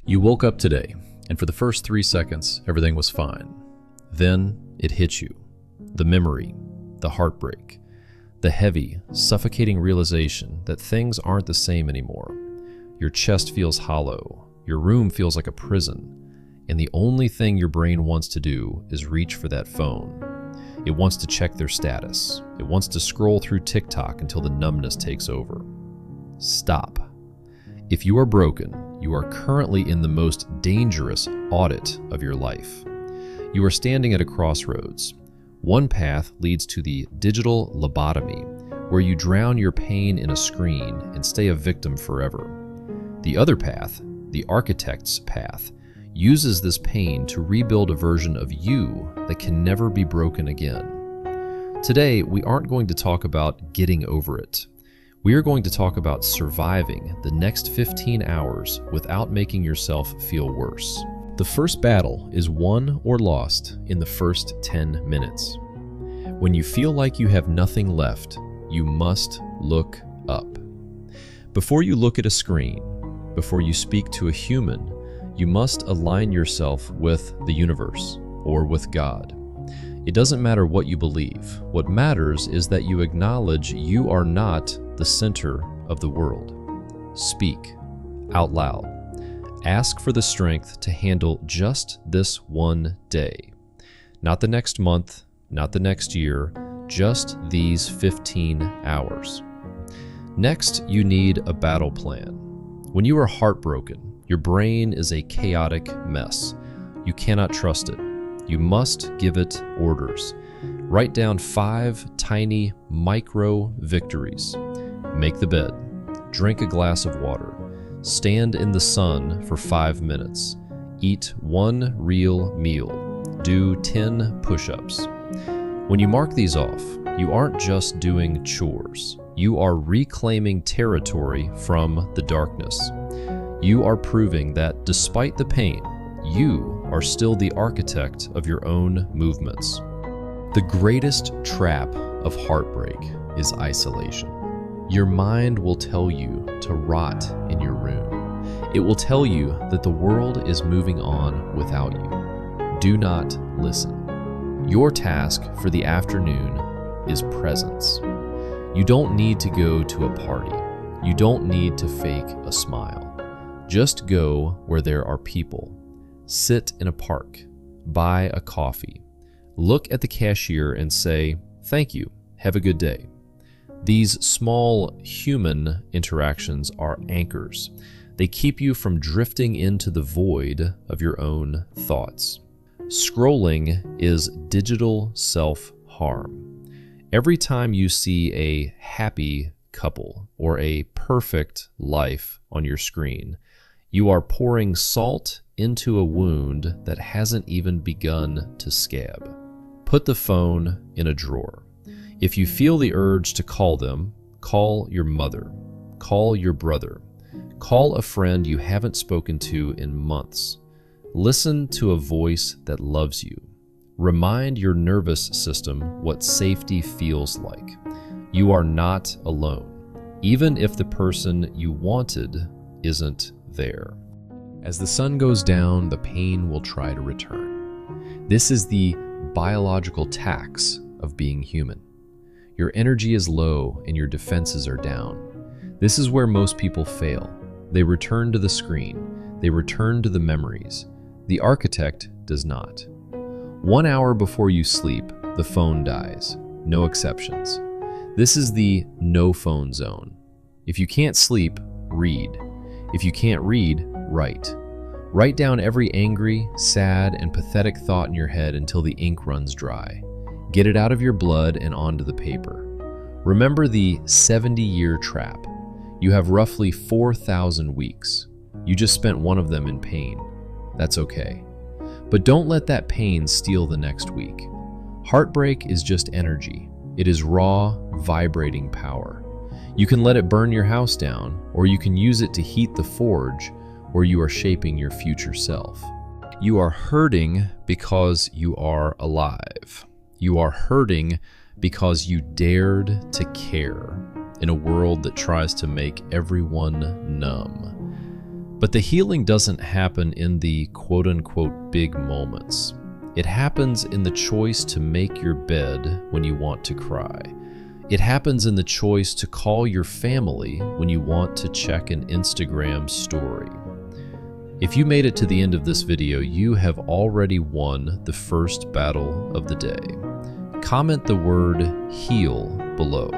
You woke up today, and for the first 3 seconds, everything was fine. Then it hit you. The memory, the heartbreak, the heavy, suffocating realization that things aren't the same anymore. Your chest feels hollow, your room feels like a prison, and the only thing your brain wants to do is reach for that phone. It wants to check their status. It wants to scroll through TikTok until the numbness takes over. Stop. If you are broken, you are currently in the most dangerous audit of your life. You are standing at a crossroads. One path leads to the digital lobotomy, where you drown your pain in a screen and stay a victim forever. The other path, the architect's path, uses this pain to rebuild a version of you that can never be broken again. Today, we aren't going to talk about getting over it. We are going to talk about surviving the next 15 hours without making yourself feel worse. The first battle is won or lost in the first 10 minutes. When you feel like you have nothing left, you must look up. Before you look at a screen, before you speak to a human, you must align yourself with the universe or with God. It doesn't matter what you believe. What matters is that you acknowledge you are not the center of the world. Speak out loud. Ask for the strength to handle just this one day. Not the next month, not the next year, just these 15 hours. Next, you need a battle plan. When you are heartbroken, your brain is a chaotic mess. You cannot trust it. You must give it orders. Write down 5 tiny micro victories. Make the bed. Drink a glass of water. Stand in the sun for 5 minutes. Eat 1 real meal. Do 10 push-ups. When you mark these off, you aren't just doing chores. You are reclaiming territory from the darkness. You are proving that despite the pain, you are still the architect of your own movements. The greatest trap of heartbreak is isolation. Your mind will tell you to rot in your room. It will tell you that the world is moving on without you. Do not listen. Your task for the afternoon is presence. You don't need to go to a party. You don't need to fake a smile. Just go where there are people. Sit in a park. Buy a coffee. Look at the cashier and say, "Thank you. Have a good day." These small human interactions are anchors. They keep you from drifting into the void of your own thoughts. Scrolling is digital self-harm. Every time you see a happy couple or a perfect life on your screen, you are pouring salt into a wound that hasn't even begun to scab. Put the phone in a drawer. If you feel the urge to call them, call your mother, call your brother, call a friend you haven't spoken to in months. Listen to a voice that loves you. Remind your nervous system what safety feels like. You are not alone, even if the person you wanted isn't there. As the sun goes down, the pain will try to return. This is the biological tax of being human. Your energy is low and your defenses are down. This is where most people fail. They return to the screen. They return to the memories. The architect does not. 1 hour before you sleep, the phone dies. No exceptions. This is the no phone zone. If you can't sleep, read. If you can't read, write. Write down every angry, sad, and pathetic thought in your head until the ink runs dry. Get it out of your blood and onto the paper. Remember the 70-year trap. You have roughly 4,000 weeks. You just spent one of them in pain. That's okay. But don't let that pain steal the next week. Heartbreak is just energy. It is raw, vibrating power. You can let it burn your house down, or you can use it to heat the forge where you are shaping your future self. You are hurting because you are alive. You are hurting because you dared to care in a world that tries to make everyone numb. But the healing doesn't happen in the quote-unquote big moments. It happens in the choice to make your bed when you want to cry. It happens in the choice to call your family when you want to check an Instagram story. If you made it to the end of this video, you have already won the first battle of the day. Comment the word HEAL below.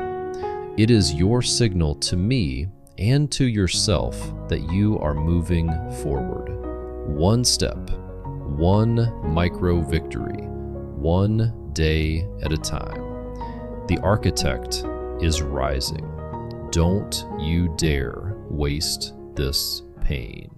It is your signal to me and to yourself that you are moving forward. One step, one micro victory, one day at a time. The architect is rising. Don't you dare waste this pain.